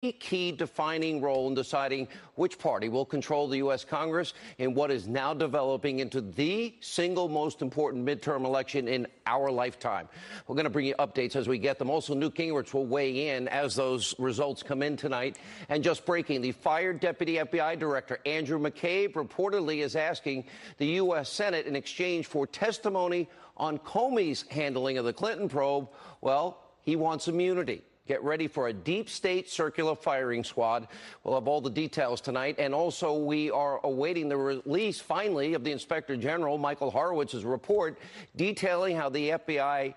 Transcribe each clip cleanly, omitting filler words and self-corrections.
key defining role in deciding which party will control the U.S. Congress in what is now developing into the single most important midterm election in our lifetime. We're going to bring you updates as we get them. Also, Newt Gingrich will weigh in as those results come in tonight. And just breaking, the fired Deputy FBI Director Andrew McCabe reportedly is asking the U.S. Senate in exchange for testimony on Comey's handling of the Clinton probe. Well, he wants immunity. Get ready for a deep state circular firing squad. We'll have all the details tonight. And also, we are awaiting the release, finally, of the Inspector General, Michael Horowitz's report detailing how the FBI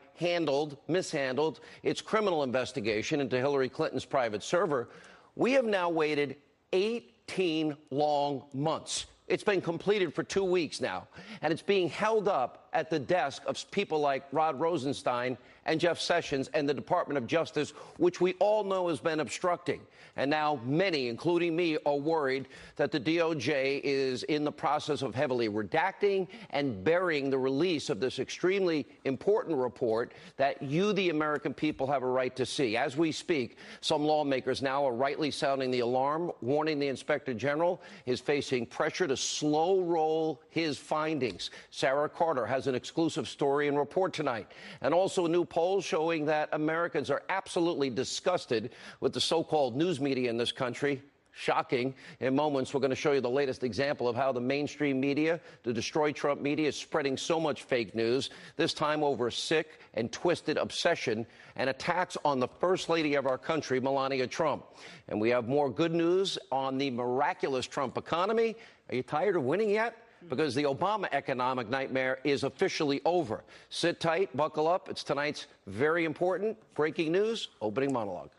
mishandled its criminal investigation into Hillary Clinton's private server. We have now waited 18 long months. It's been completed for 2 weeks now, and it's being held up at the desk of people like Rod Rosenstein and Jeff Sessions and the Department of Justice, which we all know has been obstructing. And now many, including me, are worried that the DOJ is in the process of heavily redacting and burying the release of this extremely important report that you, the American people, have a right to see. As we speak, some lawmakers now are rightly sounding the alarm, warning the Inspector General is facing pressure to slow roll his findings. Sarah Carter has an exclusive story and report tonight. And also a new poll showing that Americans are absolutely disgusted with the so-called news media in this country. Shocking. In moments, we're going to show you the latest example of how the mainstream media, the Destroy Trump media, is spreading so much fake news, this time over a sick and twisted obsession and attacks on the First Lady of our country, Melania Trump. And we have more good news on the miraculous Trump economy. Are you tired of winning yet? Because the Obama economic nightmare is officially over. Sit tight, buckle up. It's tonight's very important breaking news opening monologue.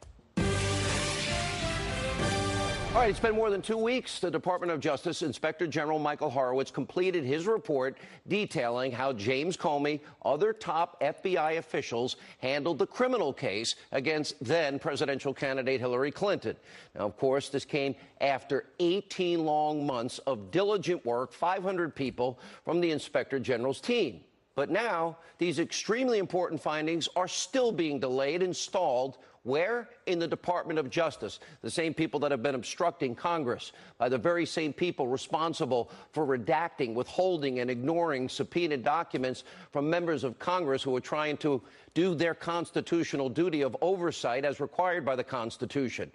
All right, it's been more than 2 weeks. The Department of Justice Inspector General Michael Horowitz completed his report detailing how James Comey, other top FBI officials, handled the criminal case against then presidential candidate Hillary Clinton. Now, of course, this came after 18 long months of diligent work, 500 people from the Inspector General's team. But now, these extremely important findings are still being delayed and stalled. Where? In the Department of Justice, the same people that have been obstructing Congress, by the very same people responsible for redacting, withholding, and ignoring subpoenaed documents from members of Congress who are trying to do their constitutional duty of oversight as required by the Constitution.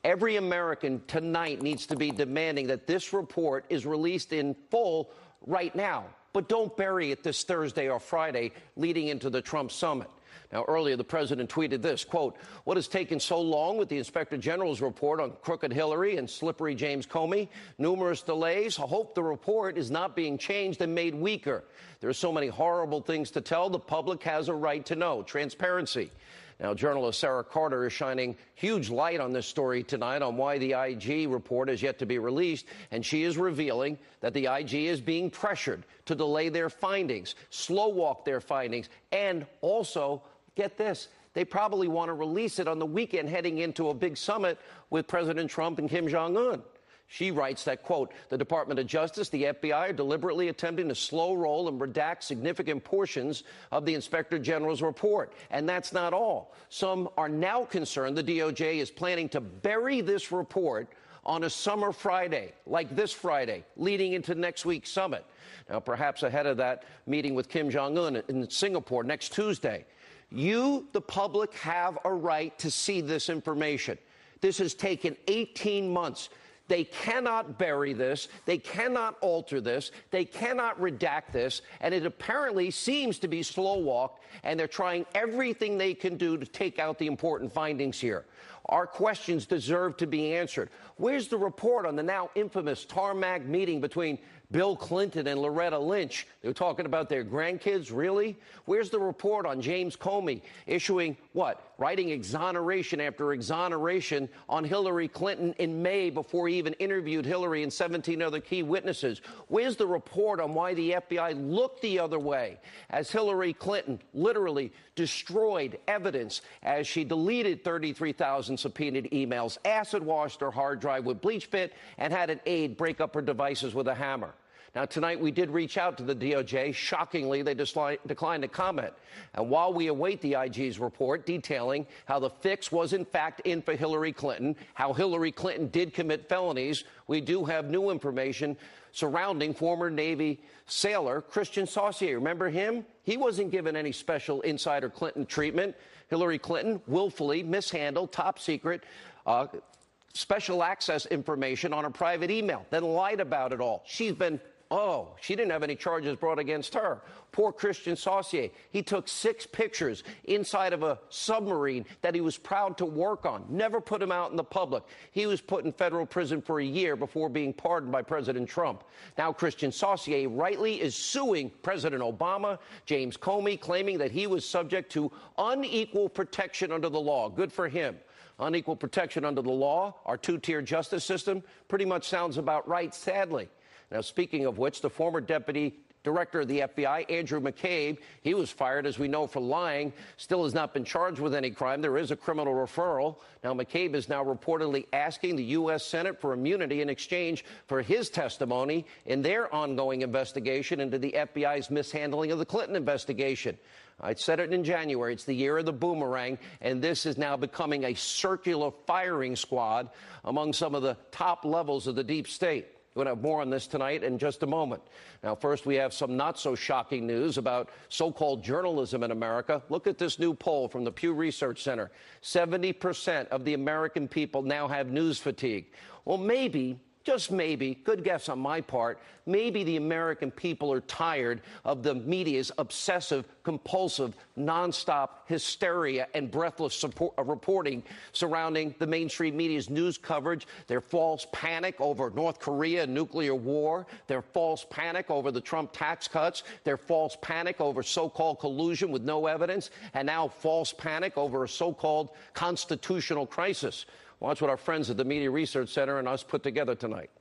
Every American tonight needs to be demanding that this report is released in full right now. But don't bury it this Thursday or Friday leading into the Trump summit. Now, earlier, the president tweeted this, quote, "What has taken so long with the Inspector General's report on crooked Hillary and slippery James Comey? Numerous delays. I hope the report is not being changed and made weaker. There are so many horrible things to tell. The public has a right to know. Transparency." Now, journalist Sarah Carter is shining huge light on this story tonight on why the IG report is yet to be released, and she is revealing that the IG is being pressured to delay their findings, slow walk their findings, and also, get this, they probably want to release it on the weekend heading into a big summit with President Trump and Kim Jong-un. She writes that, quote, "The Department of Justice, the FBI, are deliberately attempting to slow roll and redact significant portions of the Inspector General's report. And that's not all. Some are now concerned the DOJ is planning to bury this report on a summer Friday, like this Friday, leading into next week's summit." Now, perhaps ahead of that meeting with Kim Jong-un in Singapore next Tuesday. You, the public, have a right to see this information. This has taken 18 months. They cannot bury this. They cannot alter this. They cannot redact this. And it apparently seems to be slow walked, and they're trying everything they can do to take out the important findings here. Our questions deserve to be answered. Where's the report on the now infamous tarmac meeting between Bill Clinton and Loretta Lynch? They're talking about their grandkids, really? Where's the report on James Comey issuing what? Writing exoneration after exoneration on Hillary Clinton in May before he even interviewed Hillary and 17 other key witnesses. Where's the report on why the FBI looked the other way as Hillary Clinton literally destroyed evidence as she deleted 33,000 subpoenaed emails, acid washed her hard drive with bleach bit, and had an aide break up her devices with a hammer? Now, tonight we did reach out to the DOJ. Shockingly, they declined to comment. And while we await the IG's report detailing how the fix was in fact in for Hillary Clinton, how Hillary Clinton did commit felonies, we do have new information surrounding former Navy sailor Christian Saucier. Remember him? He wasn't given any special insider Clinton treatment. Hillary Clinton willfully mishandled top secret special access information on a private email, then lied about it all. She didn't have any charges brought against her. Poor Christian Saucier. He took 6 pictures inside of a submarine that he was proud to work on. Never put him out in the public. He was put in federal prison for a year before being pardoned by President Trump. Now Christian Saucier rightly is suing President Obama, James Comey, claiming that he was subject to unequal protection under the law. Good for him. Unequal protection under the law, our 2-tier justice system, pretty much sounds about right, sadly. Now, speaking of which, the former deputy director of the FBI, Andrew McCabe, he was fired, as we know, for lying, still has not been charged with any crime. There is a criminal referral. Now, McCabe is now reportedly asking the U.S. Senate for immunity in exchange for his testimony in their ongoing investigation into the FBI's mishandling of the Clinton investigation. I said it in January. It's the year of the boomerang, and this is now becoming a circular firing squad among some of the top levels of the deep state. We're going to have more on this tonight in just a moment. Now, first, we have some not-so-shocking news about so-called journalism in America. Look at this new poll from the Pew Research Center. 70% of the American people now have news fatigue. Well, maybe, just maybe, good guess on my part, maybe the American people are tired of the media's obsessive, compulsive, nonstop hysteria and breathless reporting surrounding the mainstream media's news coverage, their false panic over North Korea and nuclear war, their false panic over the Trump tax cuts, their false panic over so-called collusion with no evidence, and now false panic over a so-called constitutional crisis. Watch what our friends at the Media Research Center and us put together tonight.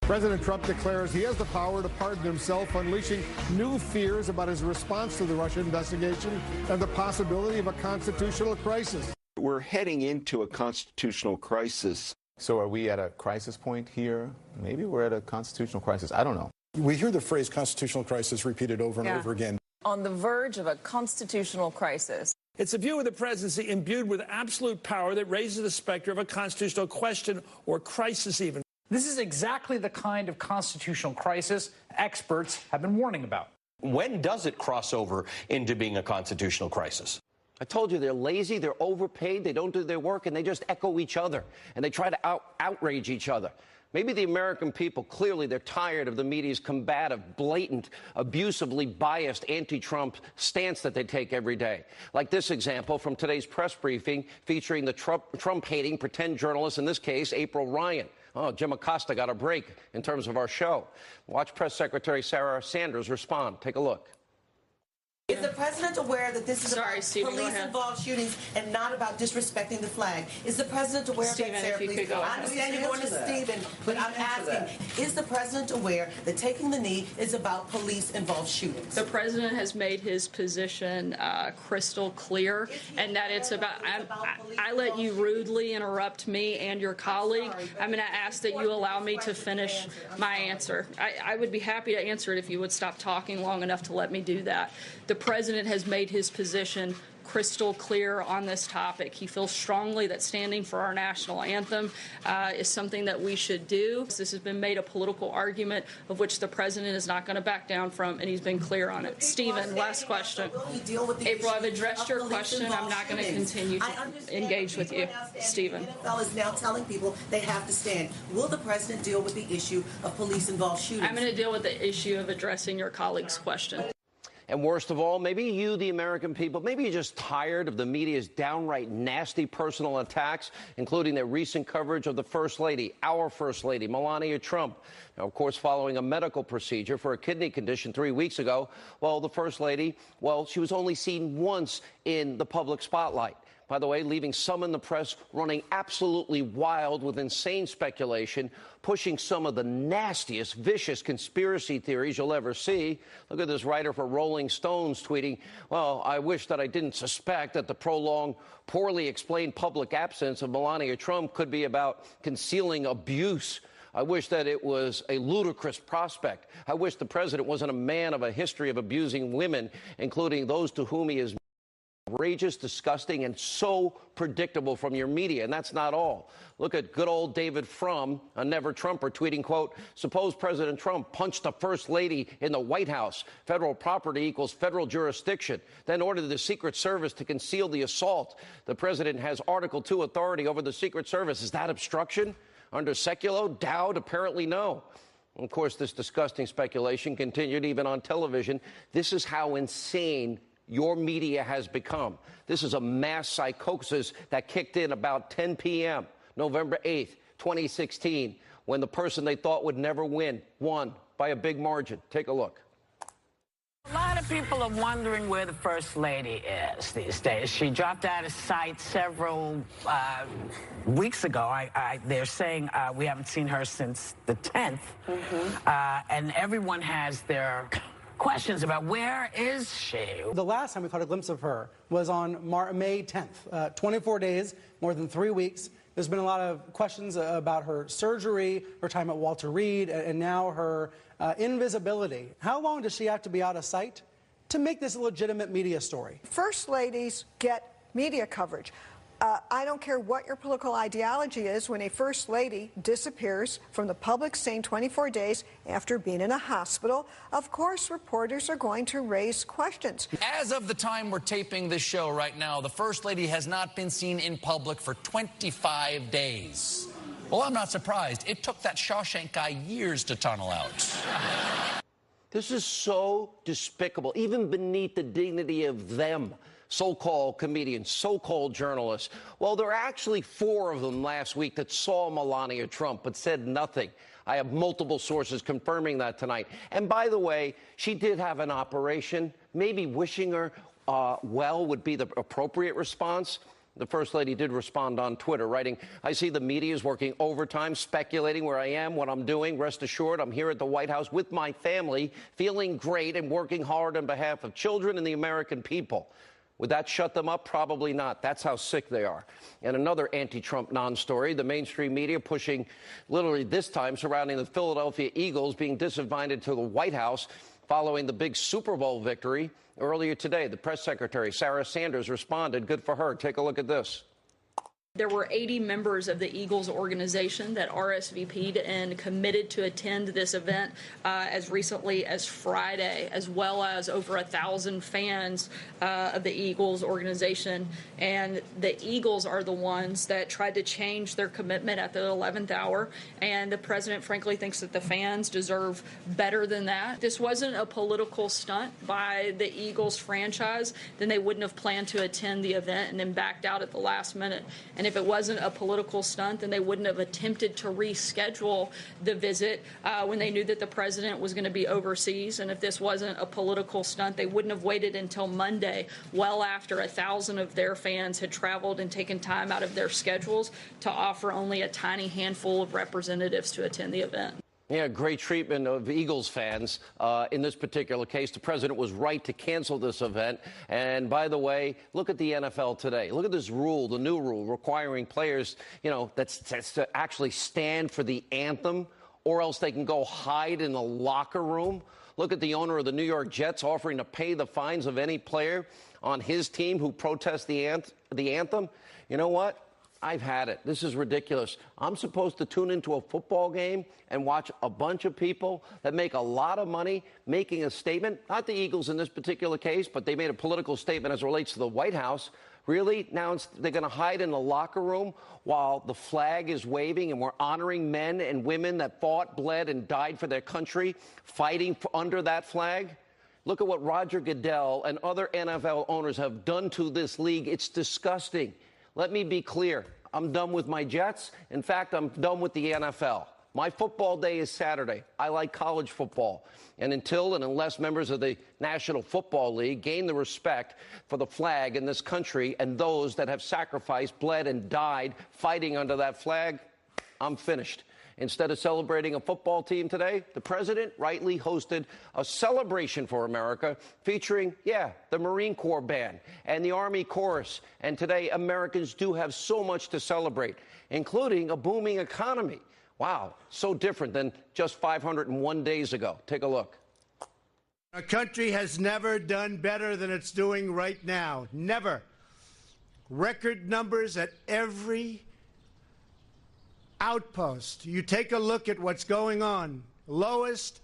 President Trump declares he has the power to pardon himself, unleashing new fears about his response to the Russia investigation and the possibility of a constitutional crisis. We're heading into a constitutional crisis. So are we at a crisis point here? Maybe we're at a constitutional crisis. I don't know. We hear the phrase constitutional crisis repeated over and over again. On the verge of a constitutional crisis. It's a view of the presidency imbued with absolute power that raises the specter of a constitutional question or crisis even. This is exactly the kind of constitutional crisis experts have been warning about. When does it cross over into being a constitutional crisis? I told you they're lazy, they're overpaid, they don't do their work, and they just echo each other, and they try to outrage each other. Maybe the American people, clearly they're tired of the media's combative, blatant, abusively biased anti-Trump stance that they take every day. Like this example from today's press briefing featuring the Trump-hating pretend journalist, in this case, April Ryan. Oh, Jim Acosta got a break in terms of our show. Watch Press Secretary Sarah Sanders respond. Take a look. Is the president aware that this is about police-involved shootings and not about disrespecting the flag? Is the president aware of that, Sarah, please? I understand you're going to Stephen, but I'm asking, is the president aware that taking the knee is about police-involved shootings? The president has made his position crystal clear, and that it's about, I let you rudely interrupt me and your colleague. I'm going to ask that you allow me to finish my answer. I would be happy to answer it if you would stop talking long enough to let me do that. The president has made his position crystal clear on this topic. He feels strongly that standing for our national anthem is something that we should do. This has been made a political argument of which the president is not going to back down from, and he's been clear on it. Stephen, last question. April, I've addressed your question. I'm not going to continue to engage with you. Stephen. The NFL is now telling people they have to stand. Will the president deal with the issue of police-involved shootings? I'm going to deal with the issue of addressing your colleague's question. And worst of all, maybe you, the American people, maybe you're just tired of the media's downright nasty personal attacks, including their recent coverage of the First Lady, our First Lady, Melania Trump. Now, of course, following a medical procedure for a kidney condition 3 weeks ago, well, the First Lady, well, she was only seen once in the public spotlight. By the way, leaving some in the press running absolutely wild with insane speculation, pushing some of the nastiest, vicious conspiracy theories you'll ever see. Look at this writer for Rolling Stones tweeting, well, I wish that I didn't suspect that the prolonged, poorly explained public absence of Melania Trump could be about concealing abuse I wish that it was a ludicrous prospect. I wish the president wasn't a man of a history of abusing women, including those to whom he is outrageous, disgusting, and so predictable from your media. And that's not all. Look at good old David Frum, a never-Trumper, tweeting, quote, suppose President Trump punched the First Lady in the White House. Federal property equals federal jurisdiction. Then ordered the Secret Service to conceal the assault. The president has Article 2 authority over the Secret Service. Is that obstruction? Under Seculo? Dowd? Apparently no. Of course, this disgusting speculation continued even on television. This is how insane your media has become. This is a mass psychosis that kicked in about 10 p.m., November 8th, 2016, when the person they thought would never win won by a big margin. Take a look. A lot of people are wondering where the First Lady is these days. She dropped out of sight several weeks ago. They're saying we haven't seen her since the 10th. And everyone has their questions about where is she. The last time we caught a glimpse of her was on May 10th, 24 days, more than 3 weeks. There's been a lot of questions about her surgery, her time at Walter Reed, and now her invisibility. How long does she have to be out of sight to make this a legitimate media story? First ladies get media coverage. I don't care what your political ideology is, when a first lady disappears from the public scene 24 days after being in a hospital, of course reporters are going to raise questions. As of the time we're taping this show right now, the First Lady has not been seen in public for 25 days. Well, I'm not surprised. It took that Shawshank guy years to tunnel out. This is so despicable, even beneath the dignity of them. So-called comedians, so-called journalists. Well, there are actually 4 of them last week that saw Melania Trump but said nothing. I have multiple sources confirming that tonight. And by the way, she did have an operation. Maybe wishing her well would be the appropriate response. The First Lady did respond on Twitter, writing, I see the media is working overtime, speculating where I am, what I'm doing. Rest assured, I'm here at the White House with my family, feeling great and working hard on behalf of children and the American people. Would that shut them up? Probably not. That's how sick they are. And another anti-Trump non-story, the mainstream media pushing literally this time surrounding the Philadelphia Eagles being disinvited to the White House following the big Super Bowl victory. Earlier today, the press secretary, Sarah Sanders, responded. Good for her. Take a look at this. There were 80 members of the Eagles organization that RSVP'd and committed to attend this event as recently as Friday, as well as over 1,000 fans of the Eagles organization. And the Eagles are the ones that tried to change their commitment at the 11th hour. And the president, frankly, thinks that the fans deserve better than that. If this wasn't a political stunt by the Eagles franchise, then they wouldn't have planned to attend the event and then backed out at the last minute. And if it wasn't a political stunt, then they wouldn't have attempted to reschedule the visit when they knew that the president was going to be overseas. And if this wasn't a political stunt, they wouldn't have waited until Monday, well after 1,000 of their fans had traveled and taken time out of their schedules to offer only a tiny handful of representatives to attend the event. Yeah, great treatment of Eagles fans. In this particular case, the president was right to cancel this event. And by the way, look at the NFL today. Look at this rule, the new rule, requiring players, that's to actually stand for the anthem, or else they can go hide in the locker room. Look at the owner of the New York Jets offering to pay the fines of any player on his team who protests the anthem. You know what? I've had it. This is ridiculous. I'm supposed to tune into a football game and watch a bunch of people that make a lot of money making a statement. Not the Eagles in this particular case, but they made a political statement as it relates to the White House. Really? Now they're going to hide in the locker room while the flag is waving and we're honoring men and women that fought, bled, and died for their country, fighting under that flag? Look at what Roger Goodell and other NFL owners have done to this league. It's disgusting. Let me be clear. I'm done with my Jets. In fact, I'm done with the NFL. My football day is Saturday. I like college football. And until and unless members of the National Football League gain the respect for the flag in this country and those that have sacrificed, bled, and died fighting under that flag, I'm finished. Instead of celebrating a football team today, the president rightly hosted a celebration for America featuring, the Marine Corps band and the Army chorus. And today, Americans do have so much to celebrate, including a booming economy. Wow, so different than just 501 days ago. Take a look. Our country has never done better than it's doing right now. Never. Record numbers at every outpost. You take a look at what's going on. Lowest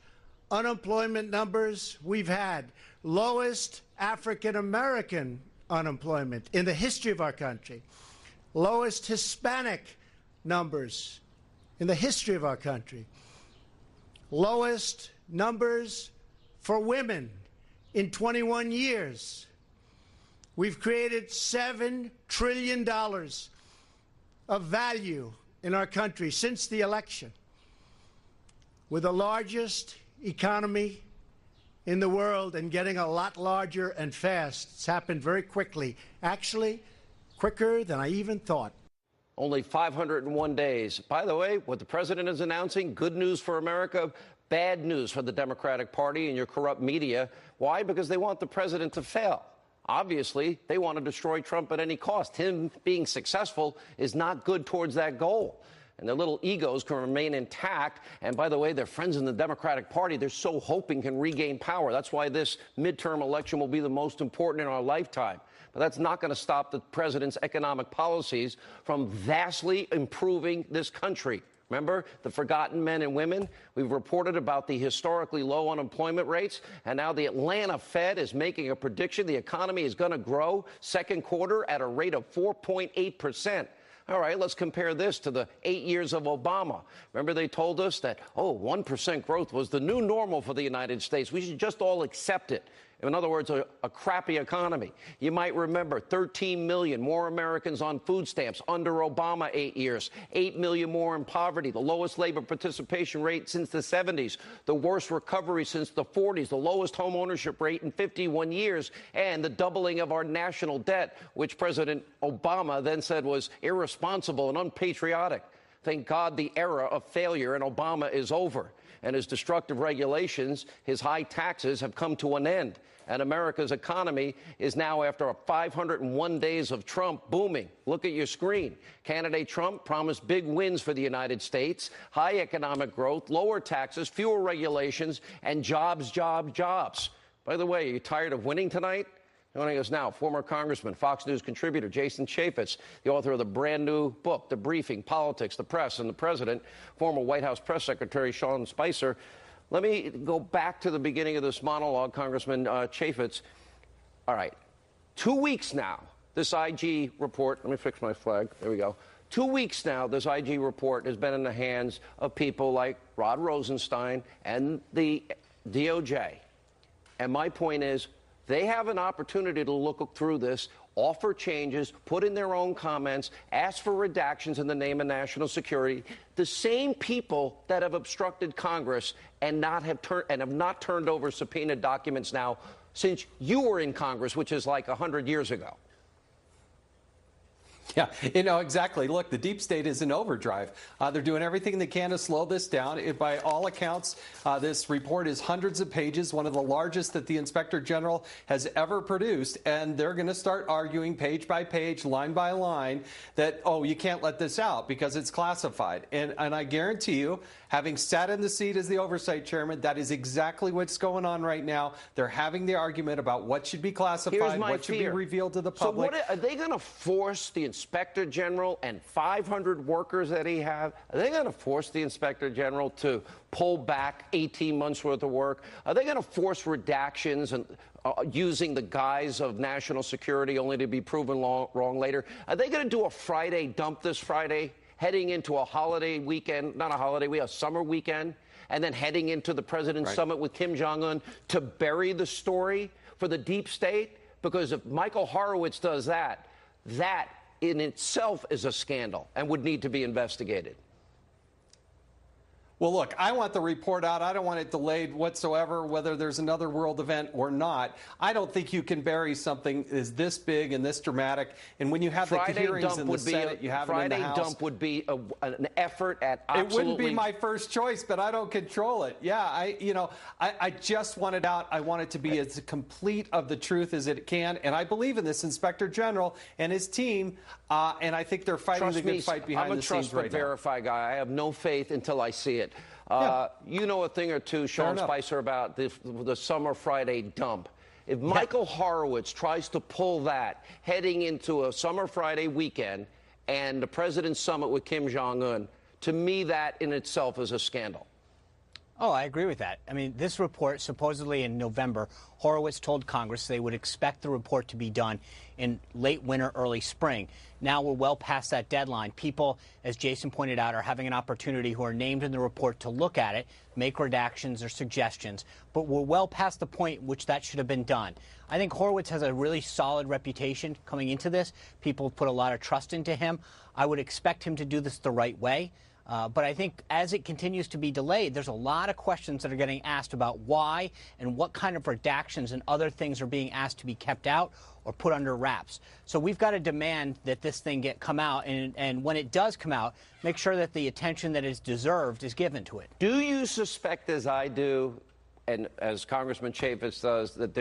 unemployment numbers we've had. Lowest African-American unemployment in the history of our country. Lowest Hispanic numbers in the history of our country. Lowest numbers for women in 21 years. We've created $7 trillion of value in our country since the election. We're the largest economy in the world and getting a lot larger and fast. It's happened very quickly. Actually, quicker than I even thought. Only 501 days. By the way, what the president is announcing, good news for America, bad news for the Democratic Party and your corrupt media. Why? Because they want the president to fail. Obviously, they want to destroy Trump at any cost. Him being successful is not good towards that goal. And their little egos can remain intact. And by the way, their friends in the Democratic Party, they're so hoping can regain power. That's why this midterm election will be the most important in our lifetime. But that's not going to stop the president's economic policies from vastly improving this country. Remember the forgotten men and women? We've reported about the historically low unemployment rates, and now the Atlanta Fed is making a prediction the economy is going to grow second quarter at a rate of 4.8%. All right, let's compare this to the 8 years of Obama. Remember they told us that, 1% growth was the new normal for the United States. We should just all accept it. In other words, a crappy economy. You might remember 13 million more Americans on food stamps under Obama 8 years, 8 million more in poverty, the lowest labor participation rate since the 70s, the worst recovery since the 40s, the lowest home ownership rate in 51 years, and the doubling of our national debt, which President Obama then said was irresponsible and unpatriotic. Thank God the era of failure in Obama is over, and his destructive regulations, his high taxes have come to an end. And America's economy is now, after 501 days of Trump, booming. Look at your screen. Candidate Trump promised big wins for the United States, high economic growth, lower taxes, fewer regulations, and jobs, jobs, jobs. By the way, are you tired of winning tonight? Joining us now, former Congressman, Fox News contributor Jason Chaffetz, the author of the brand new book, The Briefing, Politics, the Press, and the President, former White House Press Secretary Sean Spicer. Let me go back to the beginning of this monologue, Congressman Chaffetz. All right, 2 weeks now, this IG report, let me fix my flag, there we go. 2 weeks now, this IG report has been in the hands of people like Rod Rosenstein and the DOJ. And my point is, they have an opportunity to look through this, offer changes, put in their own comments, ask for redactions in the name of national security. The same people that have obstructed Congress and have not turned over subpoenaed documents now since you were in Congress, which is like 100 years ago. Yeah, exactly. Look, the deep state is in overdrive. They're doing everything they can to slow this down. By all accounts, this report is hundreds of pages, one of the largest that the Inspector General has ever produced. And they're going to start arguing page by page, line by line, that, you can't let this out because it's classified. And I guarantee you, having sat in the seat as the oversight chairman, that is exactly what's going on right now. They're having the argument about what should be classified, what should be revealed to the public. So are they going to force the Inspector General and 500 workers that he have, are they going to force the Inspector General to pull back 18 months worth of work? Are they going to force redactions and using the guise of national security only to be proven wrong later? Are they going to do a Friday dump this Friday, heading into a holiday weekend, not a holiday week, a summer weekend, and then heading into the President's Summit with Kim Jong-un to bury the story for the deep state? Because if Michael Horowitz does that, that in itself is a scandal and would need to be investigated. Well, look, I want the report out. I don't want it delayed whatsoever, whether there's another world event or not. I don't think you can bury something as this big and this dramatic. And when you have the hearings in the Senate, you have it in the House. Friday dump would be an effort at absolutely... It wouldn't be my first choice, but I don't control it. Yeah, I just want it out. I want it to be as complete of the truth as it can. And I believe in this Inspector General and his team. And I think they're fighting the good fight behind the scenes right now. I'm a trust but verify guy. I have no faith until I see it. You know a thing or two, Sean Spicer, about the summer Friday dump. If Michael Horowitz tries to pull that heading into a summer Friday weekend and the President's summit with Kim Jong-un, to me that in itself is a scandal. Oh, I agree with that. I mean, this report, supposedly in November, Horowitz told Congress they would expect the report to be done in late winter, early spring. Now we're well past that deadline. People, as Jason pointed out, are having an opportunity who are named in the report to look at it, make redactions or suggestions. But we're well past the point in which that should have been done. I think Horowitz has a really solid reputation coming into this. People put a lot of trust into him. I would expect him to do this the right way. But I think as it continues to be delayed, there's a lot of questions that are getting asked about why and what kind of redactions and other things are being asked to be kept out or put under wraps. So we've got to demand that this thing come out, and when it does come out, make sure that the attention that is deserved is given to it. Do you suspect, as I do, and as Congressman Chaffetz does, that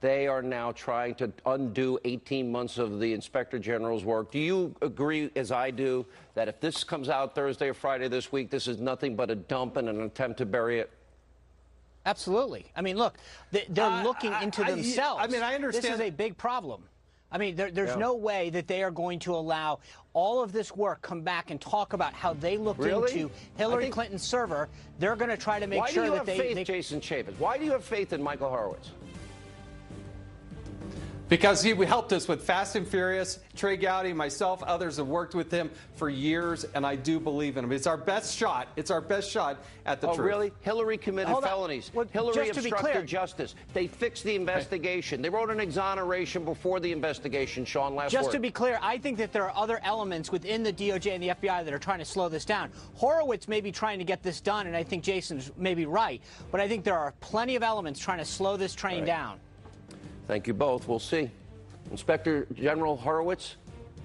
they are now trying to undo 18 months of the Inspector General's work? Do you agree, as I do, that if this comes out Thursday or Friday this week, this is nothing but a dump and an attempt to bury it? Absolutely. I mean, look, they're looking into themselves. I mean, I understand. This is a big problem. I mean, there's no way that they are going to allow all of this work come back and talk about how they looked into Hillary Clinton's server. They're going to try to make sure that Why do you have faith, Jason Chaffetz? Why do you have faith in Michael Horowitz? Because he helped us with Fast and Furious. Trey Gowdy, myself, others have worked with him for years, and I do believe in him. It's our best shot. It's our best shot at the truth. Oh, really? Hillary committed felonies. Well, Hillary obstructed justice. They fixed the investigation. They wrote an exoneration before the investigation, Sean, last Just to be clear, I think that there are other elements within the DOJ and the FBI that are trying to slow this down. Horowitz may be trying to get this done, and I think Jason's maybe right, but I think there are plenty of elements trying to slow this train down. Thank you both. We'll see. Inspector General Horowitz,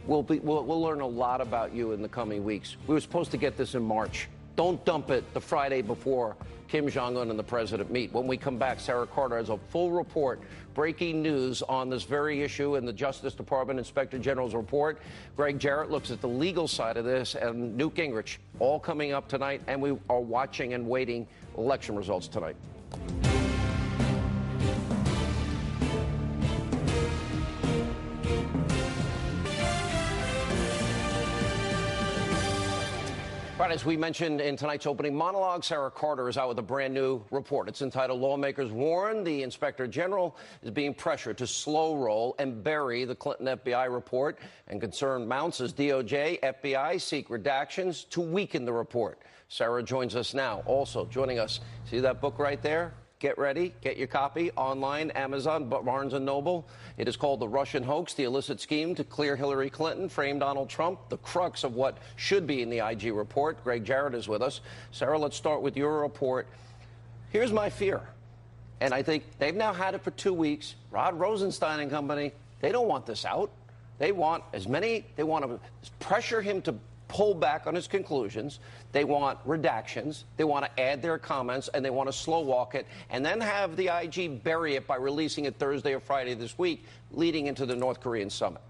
we'll learn a lot about you in the coming weeks. We were supposed to get this in March. Don't dump it the Friday before Kim Jong-un and the president meet. When we come back, Sarah Carter has a full report, breaking news on this very issue in the Justice Department Inspector General's report. Greg Jarrett looks at the legal side of this, and Newt Gingrich, all coming up tonight, and we are watching and waiting election results tonight. Right, as we mentioned in tonight's opening monologue, Sarah Carter is out with a brand new report. It's entitled "Lawmakers Warn the Inspector General is Being Pressured to Slow Roll and Bury the Clinton FBI Report," and concern mounts as DOJ, FBI seek redactions to weaken the report. Sarah joins us now. Also joining us, see that book right there? Get ready, get your copy online, Amazon, Barnes & Noble. It is called "The Russian Hoax, the Illicit Scheme to Clear Hillary Clinton, Frame Donald Trump," the crux of what should be in the IG report. Greg Jarrett is with us. Sarah, let's start with your report. Here's my fear, and I think they've now had it for 2 weeks. Rod Rosenstein and company, they don't want this out. They want they want to pressure him to pull back on his conclusions. They want redactions. They want to add their comments, and they want to slow walk it, and then have the IG bury it by releasing it Thursday or Friday this week, leading into the North Korean summit.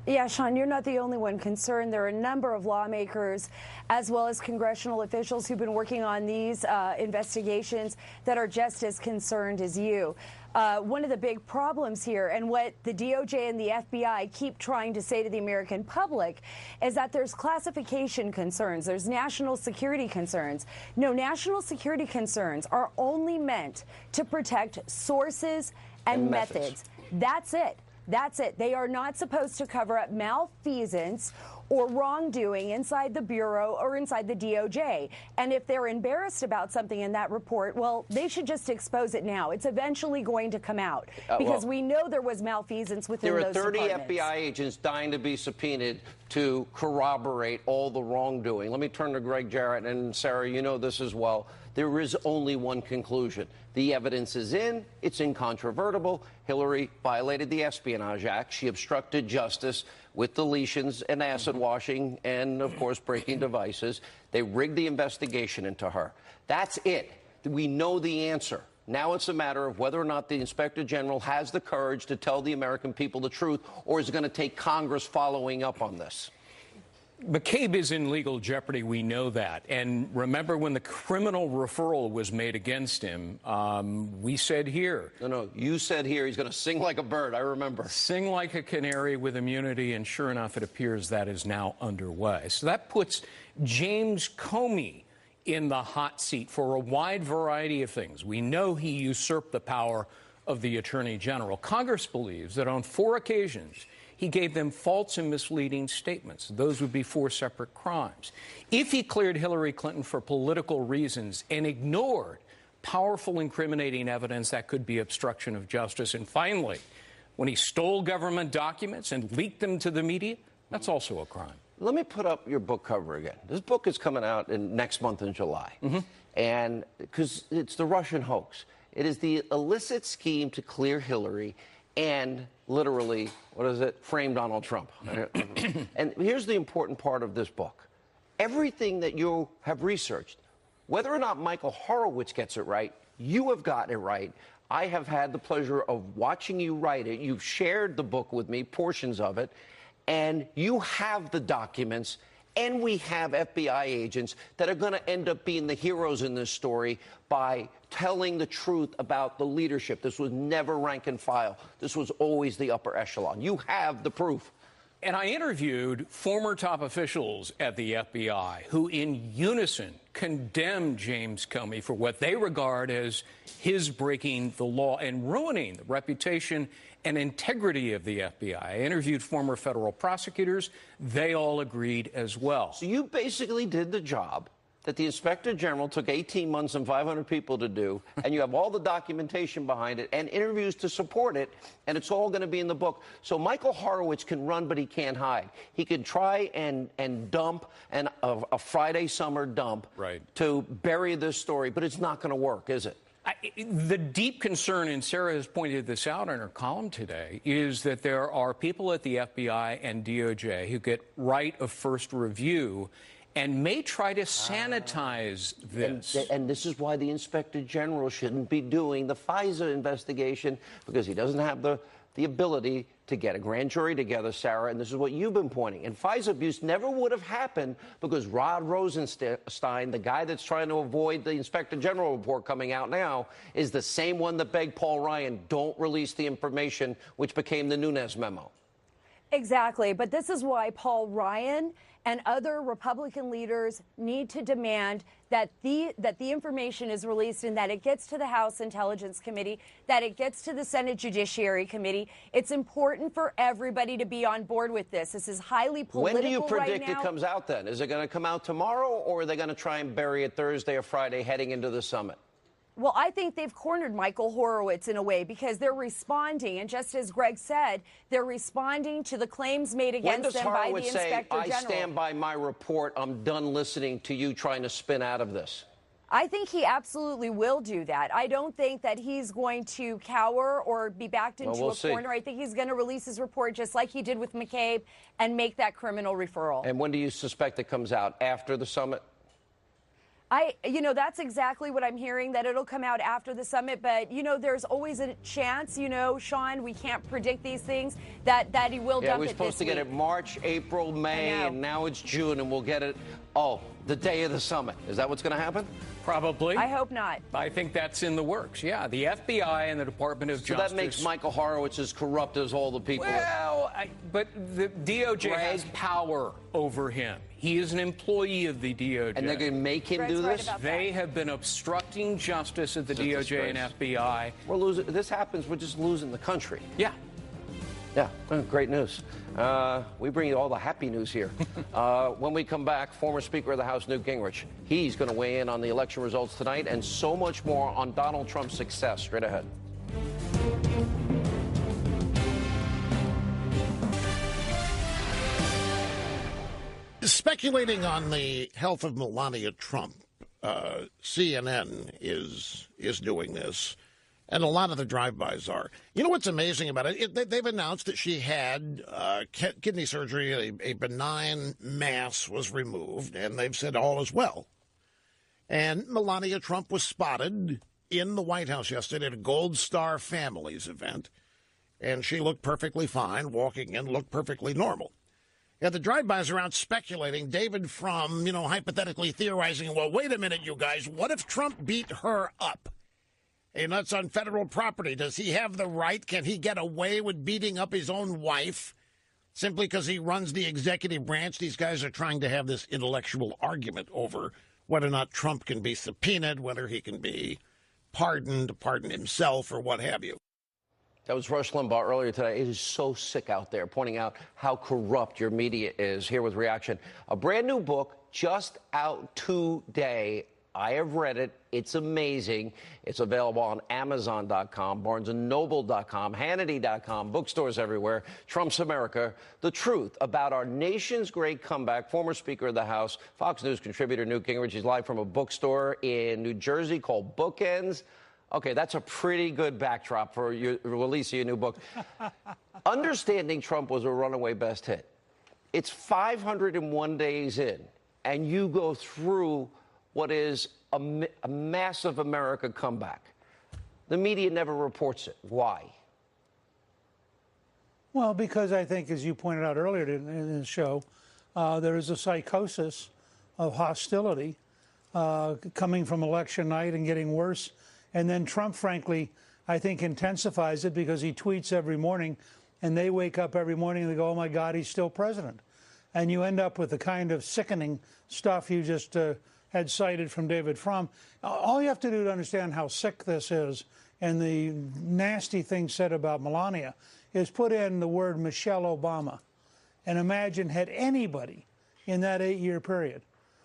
Yeah, Sean, you're not the only one concerned. There are a number of lawmakers as well as congressional officials who've been working on these investigations that are just as concerned as you. One of the big problems here, and what the DOJ and the FBI keep trying to say to the American public, is that there's classification concerns, there's national security concerns. No, national security concerns are only meant to protect sources and methods. That's it. That's it. They are not supposed to cover up malfeasance or wrongdoing inside the Bureau or inside the DOJ. And if they're embarrassed about something in that report, well, they should just expose it now. It's eventually going to come out because we know there was malfeasance within those departments. There are 30 FBI agents dying to be subpoenaed to corroborate all the wrongdoing. Let me turn to Greg Jarrett, and Sarah, you know this as well. There is only one conclusion. The evidence is in. It's incontrovertible. Hillary violated the Espionage Act. She obstructed justice with deletions and acid washing and, of course, breaking devices. They rigged the investigation into her. That's it. We know the answer. Now it's a matter of whether or not the Inspector General has the courage to tell the American people the truth, or is it going to take Congress following up on this? McCabe is in legal jeopardy. We know that. And remember when the criminal referral was made against him, we said here. No, you said here he's going to sing like a bird. I remember. Sing like a canary with immunity. And sure enough, it appears that is now underway. So that puts James Comey in the hot seat for a wide variety of things. We know he usurped the power of the Attorney General. Congress believes that on 4 occasions, he gave them false and misleading statements. Those would be 4 separate crimes. If he cleared Hillary Clinton for political reasons and ignored powerful incriminating evidence, that could be obstruction of justice. And finally, when he stole government documents and leaked them to the media, that's also a crime. Let me put up your book cover again. This book is coming out next month in July. And because it's the Russian hoax. It is the illicit scheme to clear Hillary and literally, frame Donald Trump. And here's the important part of this book. Everything that you have researched, whether or not Michael Horowitz gets it right, you have gotten it right. I have had the pleasure of watching you write it. You've shared the book with me, portions of it, and you have the documents. And we have FBI agents that are going to end up being the heroes in this story by telling the truth about the leadership. This was never rank and file. This was always the upper echelon. You have the proof. And I interviewed former top officials at the FBI who in unison condemned James Comey for what they regard as his breaking the law and ruining the reputation and integrity of the FBI. I interviewed former federal prosecutors. They all agreed as well. So you basically did the job that the Inspector General took 18 months and 500 people to do, and you have all the documentation behind it and interviews to support it, and it's all going to be in the book. So Michael Horowitz can run, but he can't hide. He can try and dump a Friday summer dump to bury this story, but it's not going to work, is it? The deep concern, and Sarah has pointed this out in her column today, is that there are people at the FBI and DOJ who get right of first review and may try to sanitize this. And this is why the Inspector General shouldn't be doing the FISA investigation, because he doesn't have the ability to get a grand jury together, Sarah, and this is what you've been pointing. And FISA abuse never would have happened because Rod Rosenstein, the guy that's trying to avoid the Inspector General report coming out now, is the same one that begged Paul Ryan, don't release the information, which became the Nunes memo. Exactly. But this is why Paul Ryan and other Republican leaders need to demand that the information is released and that it gets to the House Intelligence Committee, that it gets to the Senate Judiciary Committee. It's important for everybody to be on board with this. This is highly political. When do you predict right now. It comes out then? Is it going to come out tomorrow, or are they going to try and bury it Thursday or Friday heading into the summit? Well, I think they've cornered Michael Horowitz in a way because they're responding, and just as Greg said, they're responding to the claims made against them by the Inspector General. I stand by my report. I'm done listening to you trying to spin out of this. I think he absolutely will do that. I don't think that he's going to cower or be backed into a corner. I think he's going to release his report just like he did with McCabe and make that criminal referral. And when do you suspect it comes out? After the summit? That's exactly what I'm hearing, that it'll come out after the summit. But, there's always a chance, Sean, we can't predict these things, that he will dump it this week. Yeah, we're supposed to get it March, April, May, and now it's June, and we'll get it, the day of the summit. Is that what's going to happen? Probably. I hope not. I think that's in the works, yeah. The FBI and the Department of Justice. So that makes Michael Horowitz as corrupt as all the people. Well, but the DOJ has power over him. He is an employee of the DOJ. And they're going to make him do this? They have been obstructing justice at the DOJ and FBI. We're losing. This happens, we're just losing the country. Yeah. Yeah, great news. We bring you all the happy news here. When we come back, former Speaker of the House Newt Gingrich, he's going to weigh in on the election results tonight and so much more on Donald Trump's success. Straight ahead. Speculating on the health of Melania Trump, CNN is doing this. And a lot of the drive-bys are. You know what's amazing about it? They've announced that she had kidney surgery, a benign mass was removed, and they've said all is well. And Melania Trump was spotted in the White House yesterday at a Gold Star Families event, and she looked perfectly fine, walking in, looked perfectly normal. Yeah, the drive-bys around speculating, David Frum, hypothetically theorizing, well, wait a minute, you guys, what if Trump beat her up? And that's on federal property. Does he have the right? Can he get away with beating up his own wife simply because he runs the executive branch? These guys are trying to have this intellectual argument over whether or not Trump can be subpoenaed, whether he can be pardoned, pardon himself, or what have you. That was Rush Limbaugh earlier today. It is so sick out there, pointing out how corrupt your media is. Here with reaction. A brand new book just out today. I have read it. It's amazing. It's available on Amazon.com, BarnesandNoble.com, Hannity.com, bookstores everywhere. Trump's America, the truth about our nation's great comeback. Former Speaker of the House, Fox News contributor Newt Gingrich is live from a bookstore in New Jersey called Bookends. Okay, that's a pretty good backdrop for your release of your new book. Understanding Trump was a runaway best hit. It's 501 days in, and you go through what is a massive America comeback. The media never reports it. Why? Well, because I think, as you pointed out earlier in the show, there is a psychosis of hostility coming from election night and getting worse. And then Trump, frankly, I think intensifies it because he tweets every morning, and they wake up every morning and they go, oh, my God, he's still president. And you end up with the kind of sickening stuff you just had cited from David Frum. All you have to do to understand how sick this is and the nasty things said about Melania is put in the word Michelle Obama. And imagine had anybody in that 8-year period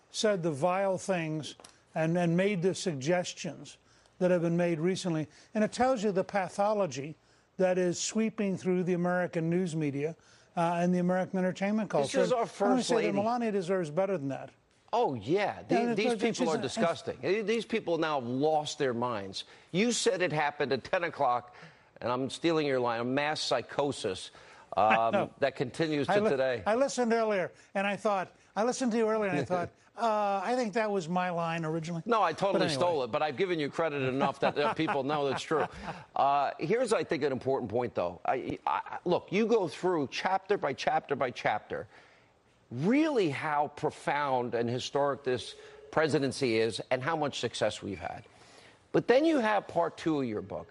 said the vile things and made the suggestions that have been made recently. And it tells you the pathology that is sweeping through the American news media and the American entertainment culture. This is our first lady. Melania deserves better than that. Oh, yeah. These people are disgusting. These people now have lost their minds. You said it happened at 10 o'clock, and I'm stealing your line, a mass psychosis that continues to today. I listened earlier, and I listened to you earlier, and I thought, I think that was my line originally. No, I totally stole it, but I've given you credit enough that people know that's true. Here's, I think, an important point, though. Look, you go through chapter by chapter by chapter, really how profound and historic this presidency is and how much success we've had. But then you have part 2 of your book.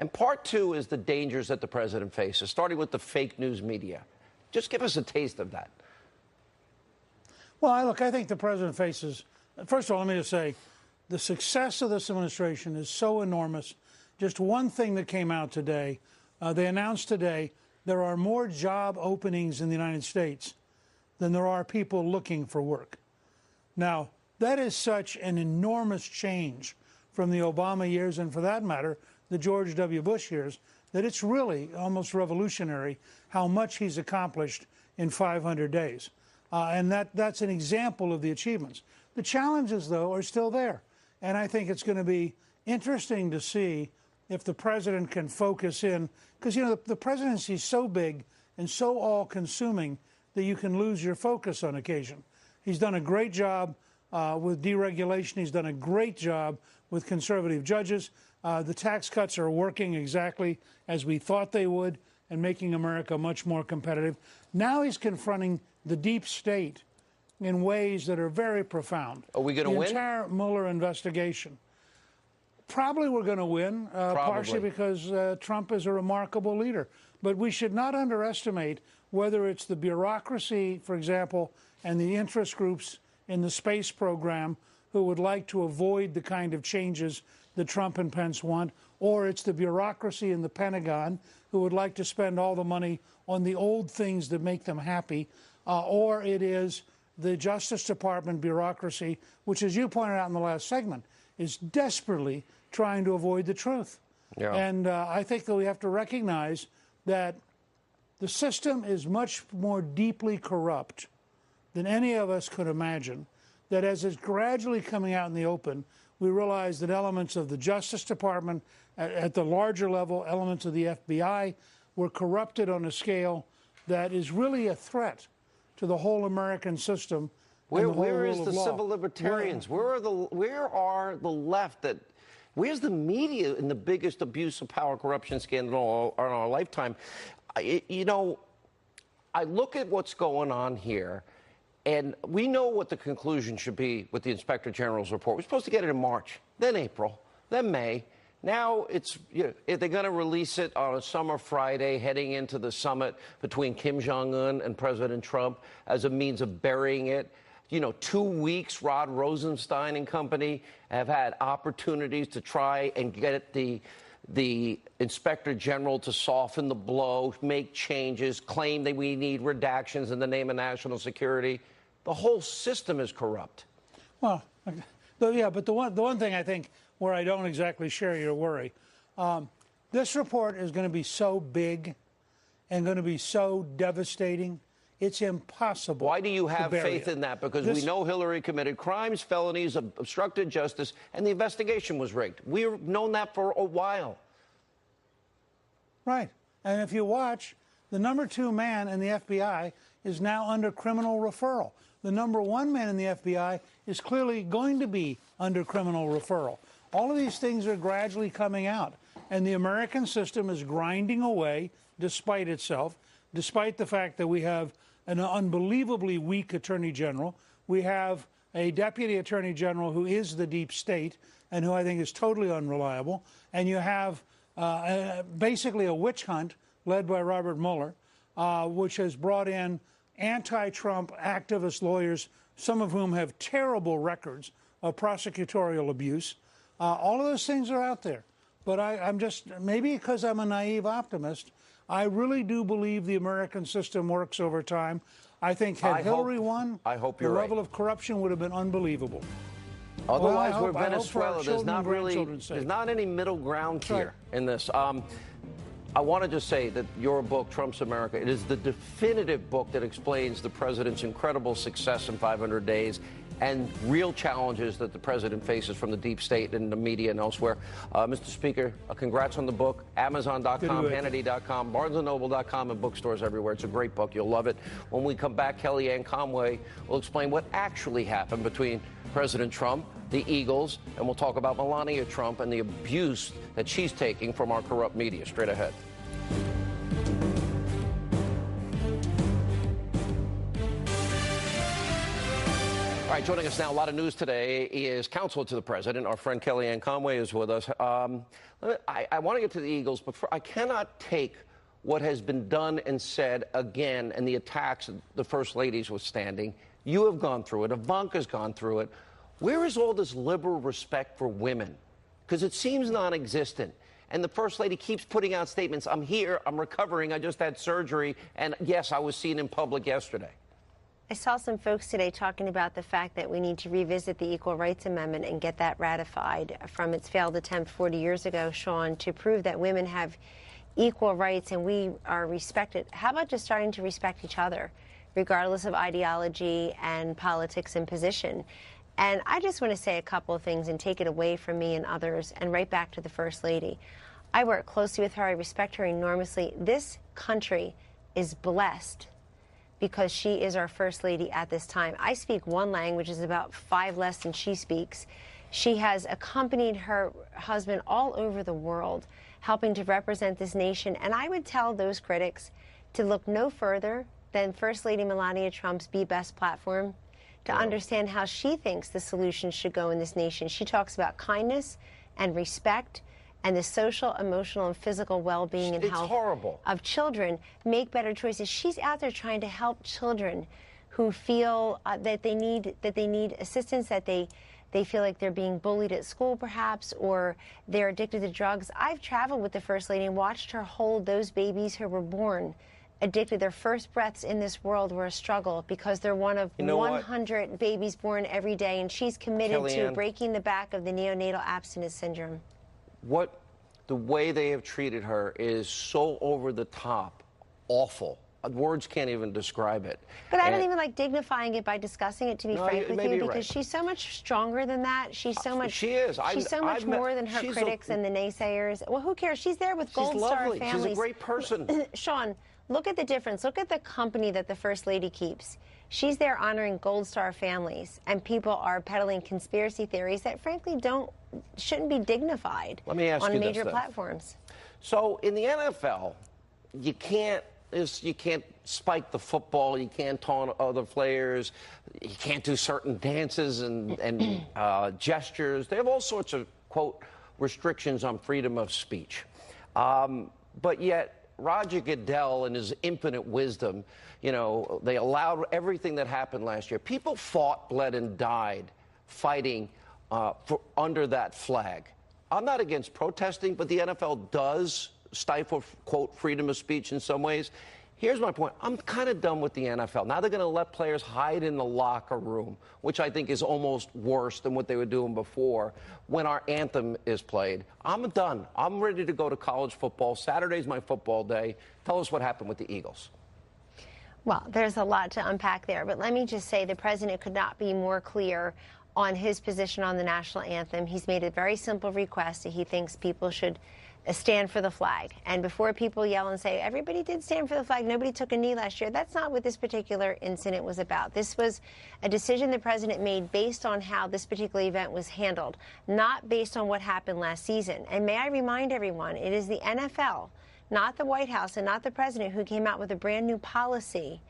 And part 2 is the dangers that the president faces, starting with the fake news media. Just give us a taste of that. Well, look, I think the president faces, first of all, let me just say, the success of this administration is so enormous. Just one thing that came out today, they announced today there are more job openings in the United States than there are people looking for work. Now, that is such an enormous change from the Obama years, and for that matter, the George W. Bush years, that it's really almost revolutionary how much he's accomplished in 500 days. And that's an example of the achievements. The challenges, though, are still there. And I think it's going to be interesting to see if the president can focus in, because, the presidency is so big and so all-consuming that you can lose your focus on occasion. He's done a great job with deregulation. He's done a great job with conservative judges. The tax cuts are working exactly as we thought they would and making America much more competitive. Now he's confronting the deep state in ways that are very profound. Are we going to win? The entire Mueller investigation. Probably we're going to win, partially because Trump is a remarkable leader. But we should not underestimate whether it's the bureaucracy, for example, and the interest groups in the space program who would like to avoid the kind of changes that Trump and Pence want, or it's the bureaucracy in the Pentagon who would like to spend all the money on the old things that make them happy, or it is the Justice Department bureaucracy, which, as you pointed out in the last segment, is desperately trying to avoid the truth. Yeah. And I think that we have to recognize that the system is much more deeply corrupt than any of us could imagine, that as it's gradually coming out in the open, we realize that elements of the Justice Department, at the larger level, elements of the FBI, were corrupted on a scale that is really a threat to the whole American system. Where is the civil libertarians? Where are the left? Where's the media in the biggest abuse of power corruption scandal in our lifetime? You know, I look at what's going on here, and we know what the conclusion should be with the Inspector General's report. We're supposed to get it in March, then April, then May. Now it's, they're going to release it on a summer Friday heading into the summit between Kim Jong-un and President Trump as a means of burying it. 2 weeks, Rod Rosenstein and company have had opportunities to try and get the Inspector General to soften the blow, make changes, claim that we need redactions in the name of national security. The whole system is corrupt. Well, yeah, but the one thing I think where I don't exactly share your worry, this report is going to be so big and going to be so devastating, it's impossible. Why do you have faith in that? Because we know Hillary committed crimes, felonies, obstructed justice, and the investigation was rigged. We've known that for a while. Right. And if you watch, the number 2 man in the FBI is now under criminal referral. The number 1 man in the FBI is clearly going to be under criminal referral. All of these things are gradually coming out, and the American system is grinding away despite itself, despite the fact that we have an unbelievably weak Attorney General. We have a Deputy Attorney General who is the deep state and who I think is totally unreliable. And you have basically a witch hunt led by Robert Mueller, which has brought in anti-Trump activist lawyers, some of whom have terrible records of prosecutorial abuse. All of those things are out there. But I'm just, maybe because I'm a naive optimist, I really do believe the American system works over time. I think had Hillary won, the level of corruption would have been unbelievable. Otherwise, we're Venezuela. There's not any middle ground here in this. I want to just say that your book, Trump's America, it is the definitive book that explains the president's incredible success in 500 days and real challenges that the president faces from the deep state and the media and elsewhere. Mr. Speaker, congrats on the book. Amazon.com, Hannity.com, BarnesandNoble.com, and bookstores everywhere. It's a great book. You'll love it. When we come back, Kellyanne Conway will explain what actually happened between President Trump, the Eagles, and we'll talk about Melania Trump and the abuse that she's taking from our corrupt media. Straight ahead. All right, joining us now, a lot of news today, is counsel to the president. Our friend Kellyanne Conway is with us. I want to get to the Eagles, but I cannot take what has been done and said again and the attacks the First Lady's withstanding. You have gone through it. Ivanka's gone through it. Where is all this liberal respect for women? Because it seems non-existent. And the First Lady keeps putting out statements. I'm here. I'm recovering. I just had surgery. And, yes, I was seen in public yesterday. I saw some folks today talking about the fact that we need to revisit the Equal Rights Amendment and get that ratified from its failed attempt 40 years ago, Sean, to prove that women have equal rights and we are respected. How about just starting to respect each other, regardless of ideology and politics and position? And I just want to say a couple of things and take it away from me and others and right back to the First Lady. I work closely with her. I respect her enormously. This country is blessed because she is our First Lady at this time. I speak one language, is about 5 less than she speaks. She has accompanied her husband all over the world, helping to represent this nation. And I would tell those critics to look no further than First Lady Melania Trump's Be Best platform to understand how she thinks the solution should go in this nation. She talks about kindness and respect and the social, emotional, and physical well-being and health of children. Make better choices. She's out there trying to help children who feel that they need assistance, that they they feel like they're being bullied at school perhaps, or they're addicted to drugs. I've traveled with the First Lady and watched her hold those babies who were born addicted. Their first breaths in this world were a struggle because they're one of 100 babies born every day, and she's committed to breaking the back of the neonatal abstinence syndrome. The way they have treated her is so over the top, awful. Words can't even describe it. But I don't even like dignifying it by discussing it, to be frank with you, because she's so much stronger than that. She's so much. She is. She's so much more than her critics and the naysayers. Well, who cares? She's there with Gold Star families. She's a great person. Sean, look at the difference. Look at the company that the First Lady keeps. She's there honoring Gold Star families, and people are peddling conspiracy theories that, frankly, shouldn't be dignified on major platforms. So in the NFL, you can't spike the football, you can't taunt other players, you can't do certain dances and gestures. They have all sorts of, quote, restrictions on freedom of speech. But yet, Roger Goodell, in his infinite wisdom, they allowed everything that happened last year. People fought, bled, and died fighting under that flag. I'm not against protesting, but the NFL does stifle, quote, freedom of speech in some ways. Here's my point. I'm kind of done with the NFL. Now they're going to let players hide in the locker room, which I think is almost worse than what they were doing before when our anthem is played. I'm done. I'm ready to go to college football. Saturday's my football day. Tell us what happened with the Eagles. Well, there's a lot to unpack there, but let me just say the president could not be more clear on his position on the national anthem. He's made a very simple request that he thinks people should stand for the flag. And before people yell and say, everybody did stand for the flag, nobody took a knee last year, that's not what this particular incident was about. This was a decision the president made based on how this particular event was handled, not based on what happened last season. And may I remind everyone, it is the NFL, not the White House and not the president, who came out with a brand new policy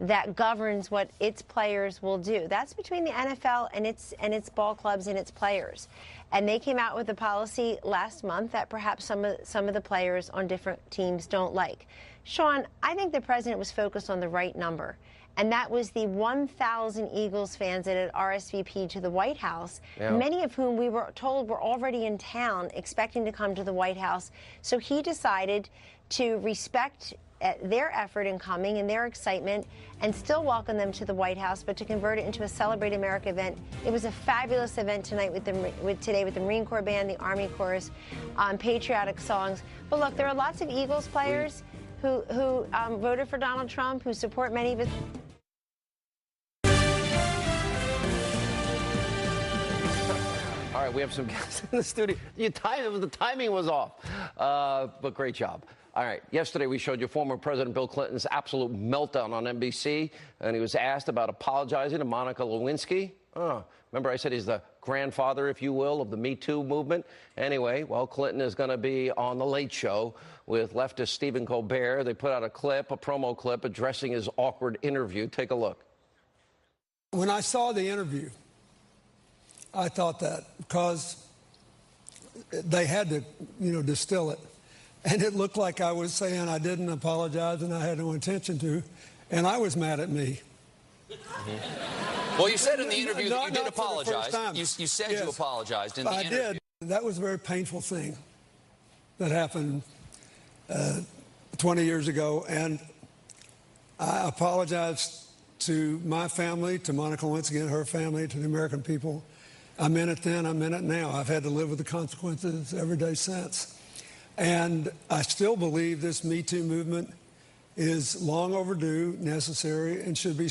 that governs what its players will do. That's between the NFL and its ball clubs and its players. And they came out with a policy last month that perhaps some of the players on different teams don't like. Sean, I think the president was focused on the right number, and that was the 1,000 Eagles fans that had RSVP'd to the White House, many of whom we were told were already in town expecting to come to the White House. So he decided to respect their effort in coming and their excitement and still welcome them to the White House, but to convert it into a Celebrate America event. It was a fabulous event tonight with the Marine Corps Band, the Army Chorus, patriotic songs. But look, there are lots of Eagles players who voted for Donald Trump, who support many of his. All right, we have some guests in the studio. The timing was off, but great job. All right, yesterday we showed you former President Bill Clinton's absolute meltdown on NBC, and he was asked about apologizing to Monica Lewinsky. Remember I said he's the grandfather, if you will, of the Me Too movement? Anyway, well, Clinton is going to be on The Late Show with leftist Stephen Colbert. They put out a promo clip, addressing his awkward interview. Take a look. When I saw the interview, I thought that because they had to, distill it. And it looked like I was saying I didn't apologize and I had no intention to, and I was mad at me. Well, you said in the interview that you did apologize. You said you apologized in the interview. I did. That was a very painful thing that happened 20 years ago, and I apologized to my family, to Monica Lewinsky and her family, to the American people. I meant it then, I meant it now. I've had to live with the consequences every day since. And I still believe this Me Too movement is long overdue, necessary, and should be